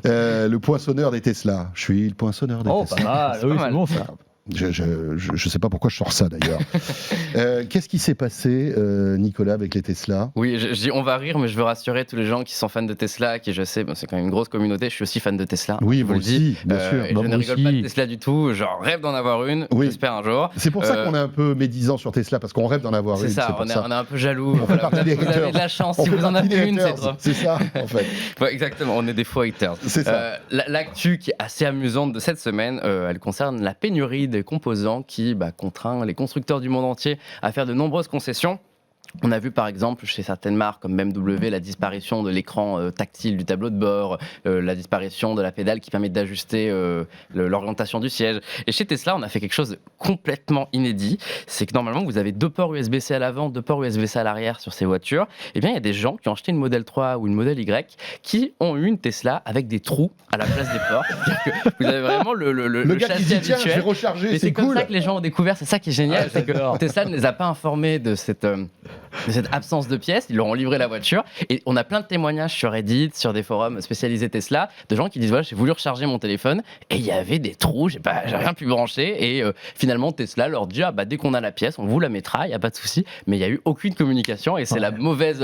Le poinçonneur des Tesla. Je suis le poinçonneur des Oh, Tesla. pas mal, C'est oui, pas c'est mal. bon ça. Je sais pas pourquoi je sors ça d'ailleurs. Qu'est-ce qui s'est passé, Nicolas, avec les Tesla? Oui, je dis on va rire, mais je veux rassurer tous les gens qui sont fans de Tesla, qui je sais, c'est quand même une grosse communauté. Je suis aussi fan de Tesla. Oui, je moi vous le dis. aussi, bien sûr. Et Bah, je ne moi rigole aussi. pas de Tesla du tout. Je rêve d'en avoir une. Oui. J'espère un jour. C'est pour ça Euh, qu'on est un peu médisant sur Tesla, parce qu'on rêve d'en avoir C'est une. ça, pour on est un peu jaloux. On fait partie des vous avez haters. de la chance. On Si fait vous en partie des avez une, c'est haters. trop. C'est ça, en fait. Ouais, exactement, on est des faux haters. C'est ça. L'actu qui est assez amusante de cette semaine, elle concerne la pénurie des composants qui contraint les constructeurs du monde entier à faire de nombreuses concessions. On a vu par exemple chez certaines marques comme BMW la disparition de l'écran tactile du tableau de bord, la disparition de la pédale qui permet d'ajuster l'orientation du siège. Et chez Tesla, on a fait quelque chose de complètement inédit. C'est que normalement, vous avez 2 ports USB-C à l'avant, 2 ports USB-C à l'arrière sur ces voitures. Et bien, il y a des gens qui ont acheté une Model 3 ou une Model Y qui ont eu une Tesla avec des trous à la place des ports. C'est-à-dire que vous avez vraiment le Gars qui châssis dit tiens, je vais habituel. recharger, Et c'est c'est comme cool. ça que les gens ont découvert, c'est ça qui est génial, Ah, c'est que j'adore. Tesla ne les a pas informés de cette absence de pièces, ils leur ont livré la voiture, et on a plein de témoignages sur Reddit, sur des forums spécialisés Tesla, de gens qui disent voilà, j'ai voulu recharger mon téléphone, et il y avait des trous, j'ai rien pu brancher, et finalement Tesla leur dit dès qu'on a la pièce, on vous la mettra, il n'y a pas de souci, mais il n'y a eu aucune communication, et c'est la mauvaise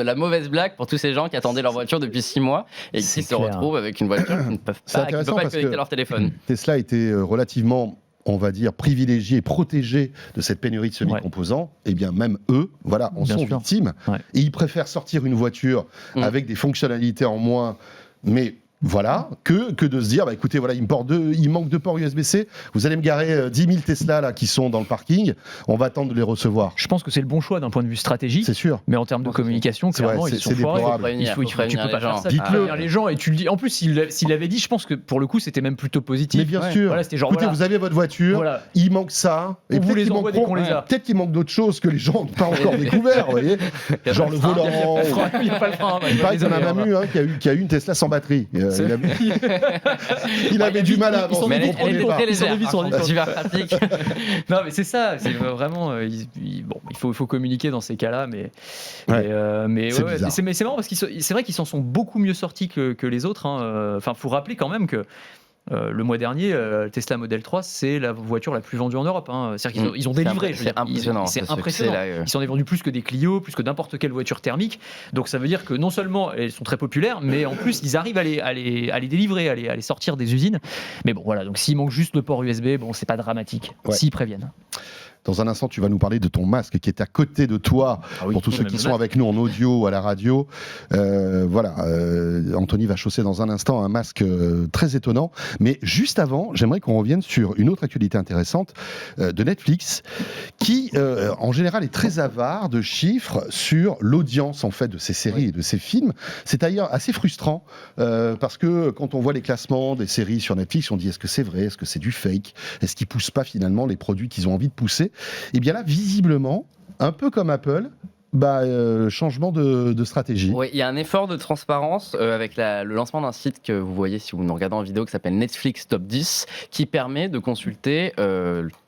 blague pour tous ces gens qui attendaient leur voiture depuis 6 mois, et qui C'est se clair. retrouvent avec une voiture qui ne peuvent C'est pas, qui ne intéressant peut pas parce connecter que- leur téléphone. Tesla était relativement, on va dire, privilégié et protégé de cette pénurie de semi-composants. Et bien même eux, voilà, en Bien sont sûr. victimes. Ouais. Et ils préfèrent sortir une voiture avec des fonctionnalités en moins, mais voilà, que de se dire, écoutez, voilà, il manque 2 ports USB-C, vous allez me garer 10 000 Tesla là, qui sont dans le parking, on va attendre de les recevoir. Je pense que c'est le bon choix d'un point de vue stratégique. C'est sûr. Mais en termes de communication, C'est vrai, clairement, c'est- ils sont c'est foirés. déplorable. Prévenir, Tu peux prévenir pas les faire gens. ça. Dites-le. Prévenir les gens et tu le dis. En plus, s'il l'avait dit, je pense que pour le coup, c'était même plutôt positif. Mais bien Ouais. sûr. Voilà, c'était genre. Écoutez, voilà, vous avez votre voiture, voilà. il manque ça, On vous peut-être les qu'il envoie manque dès qu'on les a. peut-être qu'il manque d'autres choses que les gens n'ont pas encore découvert, vous voyez, genre le volant. Il n'y a pas le frein. Il paraît qu'il y en a même eu qui a eu une Tesla sans batterie. Il avait du mal à Ils sont avancer, Mais il elle est comprenait pas. très légère, Ils sont par contre, super pratique. Non, mais c'est ça. C'est vraiment. Il faut communiquer dans ces cas-là, mais C'est bizarre. c'est marrant parce que c'est vrai qu'ils s'en sont beaucoup mieux sortis que les autres. Enfin, faut rappeler quand même que. Le mois dernier, Tesla Model 3, c'est la voiture la plus vendue en Europe. C'est-à-dire qu'ils ont délivré. je veux C'est dire, impressionnant. C'est ce impressionnant. succès-là, Ils s'en est vendu plus que des Clio, plus que n'importe quelle voiture thermique. Donc ça veut dire que non seulement elles sont très populaires, mais en plus ils arrivent à les délivrer, à les sortir des usines. Mais bon, voilà. Donc s'il manque juste le port USB, bon, c'est pas dramatique. Ouais. S'ils préviennent. Dans un instant, tu vas nous parler de ton masque qui est à côté de toi. Ah oui, Pour tous ceux même qui le sont masque. avec nous en audio ou à la radio, Anthony va chausser dans un instant un masque très étonnant. Mais juste avant, j'aimerais qu'on revienne sur une autre actualité intéressante de Netflix, qui en général est très avare de chiffres sur l'audience en fait de ces séries et de ces films. C'est d'ailleurs assez frustrant parce que quand on voit les classements des séries sur Netflix, on dit est-ce que c'est vrai, est-ce que c'est du fake, est-ce qu'ils poussent pas finalement les produits qu'ils ont envie de pousser. Et bien là, visiblement, un peu comme Apple, changement de stratégie. Oui, il y a un effort de transparence avec le lancement d'un site que vous voyez si vous nous regardez en vidéo qui s'appelle Netflix Top 10 qui permet de consulter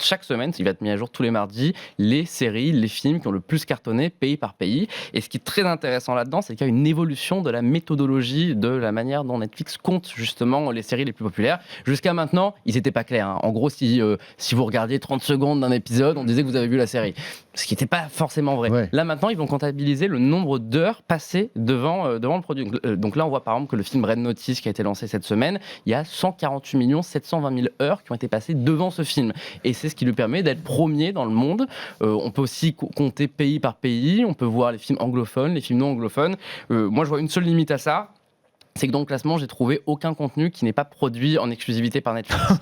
chaque semaine, il va être mis à jour tous les mardis, les séries, les films qui ont le plus cartonné pays par pays. Et ce qui est très intéressant là-dedans, c'est qu'il y a une évolution de la méthodologie, de la manière dont Netflix compte justement les séries les plus populaires. Jusqu'à maintenant, ils n'étaient pas clairs. En gros, si vous regardiez 30 secondes d'un épisode, on disait que vous avez vu la série. Ce qui n'était pas forcément vrai. Ouais. Là, maintenant, ils vont comptabiliser le nombre d'heures passées devant le produit. Donc là, on voit par exemple que le film Red Notice, qui a été lancé cette semaine, il y a 148 720 000 heures qui ont été passées devant ce film. Et c'est ce qui lui permet d'être premier dans le monde. On peut aussi compter pays par pays. On peut voir les films anglophones, les films non anglophones. Moi, je vois une seule limite à ça. C'est que dans le classement, j'ai trouvé aucun contenu qui n'est pas produit en exclusivité par Netflix.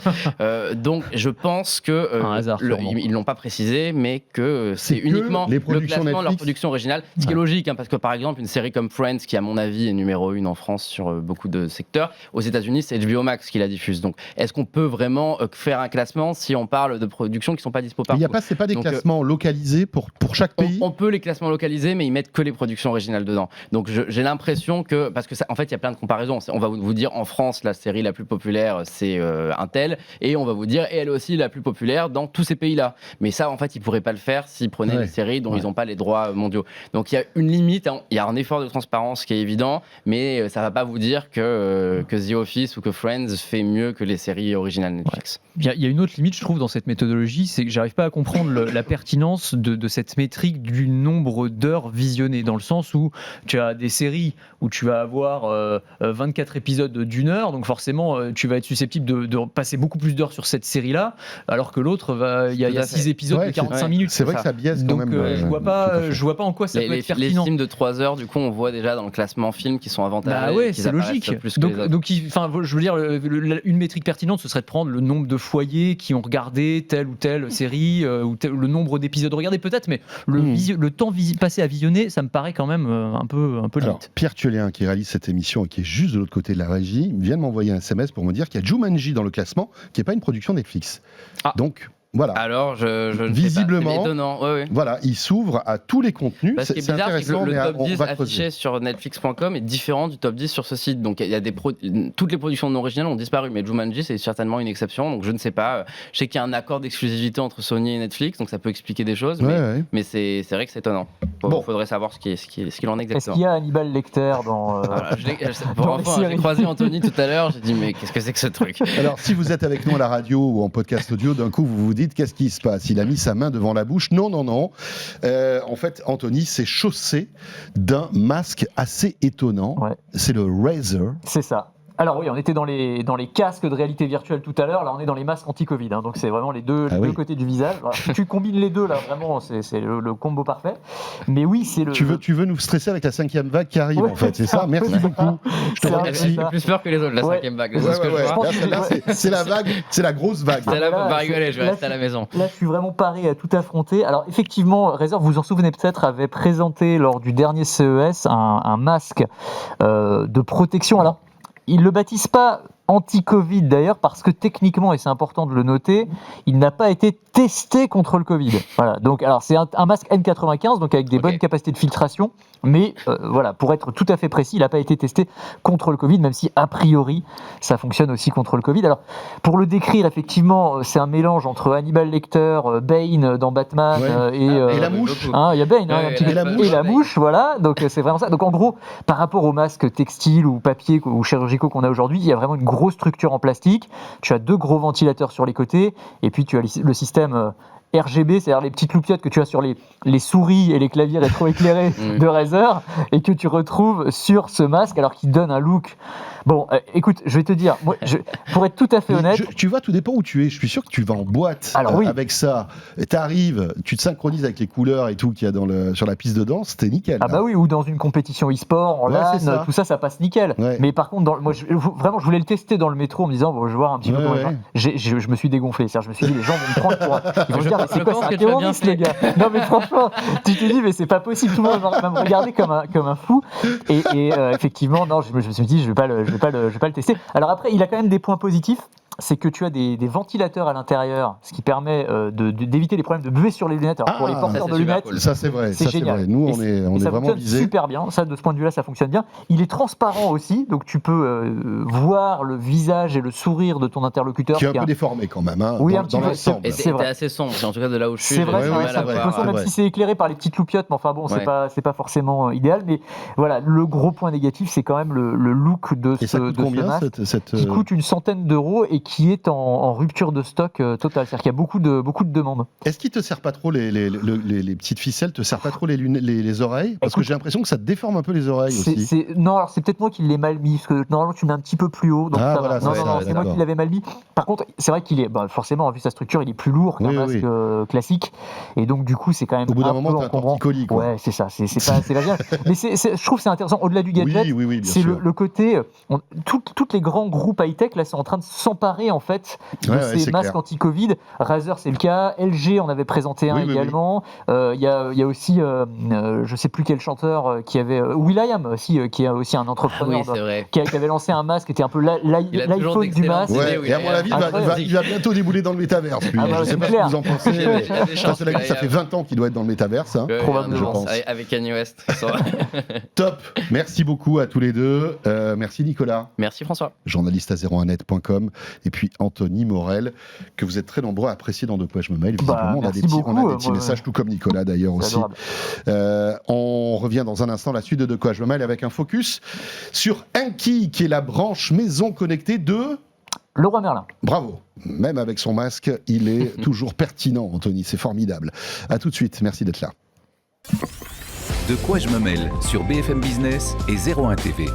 Donc, je pense que Un hasard, sûrement. ils l'ont pas précisé, mais que c'est que uniquement les le productions classement de leur Netflix. production originale. Ce qui est logique, hein, parce que par exemple, une série comme Friends, qui à mon avis est numéro 1 en France sur beaucoup de secteurs, aux États-Unis, c'est HBO Max qui la diffuse. Donc, est-ce qu'on peut vraiment faire un classement si on parle de productions qui sont pas dispo partout? C'est pas des Donc, classements localisés pour chaque pays. On peut les classements localisés, mais ils mettent que les productions originales dedans. Donc j'ai l'impression que, parce que ça, en fait, il y a plein de comparaisons. On va vous dire en France, la série la plus populaire, c'est un tel, et on va vous dire, et elle aussi la plus populaire dans tous ces pays-là. Mais ça, en fait, ils pourraient pas le faire s'ils prenaient les séries dont ils n'ont pas les droits mondiaux. Donc il y a une limite, hein, il y a un effort de transparence qui est évident, mais ça va pas vous dire que The Office ou que Friends fait mieux que les séries originales Netflix. Il y a une autre limite, je trouve, dans cette méthodologie, c'est que j'arrive pas à comprendre la pertinence de cette métrique du nombre d'heures visionnées, dans le sens où tu as des séries où tu vas avoir 24 épisodes d'une heure, donc forcément tu vas être susceptible de passer beaucoup plus d'heures sur cette série-là, alors que l'autre, il y a 6 épisodes de 45 minutes. C'est vrai que ça biaise quand donc, même. je vois pas en quoi ça peut être pertinent. Les films de 3 heures, du coup, on voit déjà dans le classement film qui sont avantagés. Bah ouais, qu'ils c'est apparaissent logique. plus que les autres. Donc, je veux dire, une métrique pertinente, ce serait de prendre le nombre de foyers qui ont regardé telle ou telle série, le nombre d'épisodes regardés peut-être, mais le temps passé à visionner, ça me paraît quand même un peu Alors, limite. Pierre Thiolien, qui réalise cette émission et qui est juste de l'autre côté de la régie, vient de m'envoyer un SMS pour me dire qu'il y a Jumanji dans le classement, qui n'est pas une production Netflix. Donc, voilà. Alors, je ne Visiblement, sais pas. C'est étonnant. Ouais. Voilà, il s'ouvre à tous les contenus. Parce que C'est bizarre, c'est que intéressant, le mais top on 10 va creuser. affiché sur Netflix.com est différent du top 10 sur ce site. Donc, il y a toutes les productions non originales ont disparu, mais Jumanji, c'est certainement une exception. Donc, je ne sais pas. Je sais qu'il y a un accord d'exclusivité entre Sony et Netflix, donc ça peut expliquer des choses, mais c'est vrai que c'est étonnant. Il faudrait savoir ce qu'il en est exactement. Est-ce qu'il y a Hannibal Lecter dans J'ai croisé Anthony tout à l'heure, j'ai dit, mais qu'est-ce que c'est que ce truc? Alors, si vous êtes avec nous à la radio ou en podcast audio, d'un coup, vous vous dites, qu'est-ce qui se passe? Il a mis sa main devant la bouche. Non. En fait, Anthony s'est chaussé d'un masque assez étonnant. Ouais. C'est le Razer. C'est ça. Alors oui, on était dans les casques de réalité virtuelle tout à l'heure, là on est dans les masques anti-Covid, hein, donc c'est vraiment les deux côtés du visage. Alors, si tu combines les deux, là vraiment c'est le combo parfait. Mais oui, c'est le... Tu veux nous stresser avec la 5e vague qui arrive, en fait, c'est ça? Merci beaucoup. Je te remercie. J'ai plus peur que les autres, la 5e vague. C'est la vague, c'est la grosse vague. Celle-là, faut pas rigoler, je vais rester à la maison. Là, je suis vraiment paré à tout affronter. Alors effectivement, Razer, vous en souvenez peut-être, avait présenté lors du dernier CES un masque de protection. Alors, ils ne le baptisent pas anti-Covid d'ailleurs, parce que techniquement, et c'est important de le noter, il n'a pas été testé contre le Covid. Voilà. Donc, alors c'est un masque N95, donc avec des bonnes capacités de filtration, mais voilà, pour être tout à fait précis, il n'a pas été testé contre le Covid, même si a priori, ça fonctionne aussi contre le Covid. Alors, pour le décrire, effectivement, c'est un mélange entre Hannibal Lecter, Bane dans Batman et la mouche. Il y a Bane, un petit peu, et la mouche, voilà. Donc c'est vraiment ça. Donc en gros, par rapport aux masques textiles ou papier ou chirurgicaux qu'on a aujourd'hui, il y a vraiment une grosse structure en plastique. Tu as 2 gros ventilateurs sur les côtés, et puis tu as le système RGB, c'est-à-dire les petites loupiottes que tu as sur les souris et les claviers rétroéclairés de Razer, et que tu retrouves sur ce masque, alors qu'il donne un look. Bon, écoute, je vais te dire, moi, pour être tout à fait honnête... Tu vois, tout dépend où tu es. Je suis sûr que tu vas en boîte avec ça. Tu arrives, tu te synchronises avec les couleurs et tout qu'il y a sur la piste de danse, c'était nickel. Ah bah oui, ou dans une compétition e-sport, en LAN, tout ça, ça passe nickel. Ouais. Mais par contre, moi, vraiment, je voulais le tester dans le métro en me disant, bon, je vais voir un petit peu comment je me suis dégonflé. C'est-à-dire, je me suis dit, les gens vont me prendre pour... Ils vont me dire, mais c'est quoi, c'est un terroriste, les gars? Non, mais franchement, tu te dis, mais c'est pas possible, tout le monde va me regarder comme un fou. Et effectivement, non, je me suis dit, je vais pas le tester. Alors après, il a quand même des points positifs. C'est que tu as des ventilateurs à l'intérieur, ce qui permet d'éviter les problèmes de buée sur les lunettes. Alors pour les porteurs de lunettes, cool. Ça c'est vrai. C'est génial. Vrai. Nous, on est vraiment visés. Super bien. Ça, de ce point de vue-là, ça fonctionne bien. Il est transparent aussi, donc tu peux voir le visage et le sourire de ton interlocuteur. Qui est un peu déformé quand même. Hein, oui, dans l'ensemble. Et c'est assez sombre. En tout cas, de là où je suis. C'est vrai. Même si c'est éclairé par les petites loupiottes, mais enfin bon, c'est pas forcément idéal. Mais voilà, le gros point négatif, c'est quand même le look de ce masque, qui coûte une centaine d'euros et qui est en rupture de stock totale. C'est-à-dire qu'il y a beaucoup de demandes. Est-ce qu'il te sert pas trop les petites ficelles, te sert pas trop les oreilles? Parce que j'ai l'impression que ça te déforme un peu les oreilles aussi. Non, alors c'est peut-être moi qui l'ai mal mis, parce que normalement tu mets un petit peu plus haut. Donc Ah, ça voilà, va. c'est Non, ça, c'est moi d'accord. qui l'avais mal mis. Par contre, c'est vrai qu'il est, forcément, vu sa structure, il est plus lourd qu'un Oui, masque oui. classique. Et donc du coup, c'est quand même Au bout d'un un moment, peu t'as un encombrant. torticolis, quoi. Ouais, c'est ça. C'est pas bien. Mais je trouve que c'est intéressant. Au-delà du gadget, Oui, bien c'est sûr. le côté. Toutes les grands groupes high-tech là sont en train de s'emparer en fait de Ouais, ces c'est masques clair. anti-Covid. Razer, c'est le cas. LG en avait présenté un Oui, oui, également. Il y a aussi, je sais plus quel chanteur qui avait. Will.i.am aussi, qui est aussi un Ah entrepreneur. oui, c'est vrai. Qui avait lancé un masque qui était un peu Il a toujours l'iPhone du d'excellentes masque. idées. Ouais, et à mon avis, il va bientôt débouler dans le métaverse. Lui. Ah bah, Je sais c'est pas clair. ce que vous en pensez. Il y a des chances Cela dit, ça qu'il fait 20 ans qu'il doit être dans le métaverse. Hein. Probablement, je pense. Avec Kanye West. Top. Merci beaucoup à tous les deux. Merci Nicolas, Merci François. journaliste à 01net.com, et puis Anthony Morel, que vous êtes très nombreux à apprécier dans De quoi je me mail. Visiblement, on a merci des petits, beaucoup, on a des petits moi, messages, tout comme Nicolas d'ailleurs C'est aussi. adorable. On revient dans un instant, la suite de quoi je me mail, avec un focus sur Anki, qui est la branche maison connectée de... Leroy Merlin. Bravo. Même avec son masque, il est toujours pertinent, Anthony. C'est formidable. À tout de suite. Merci d'être là. De quoi je me mêle sur BFM Business et 01 TV.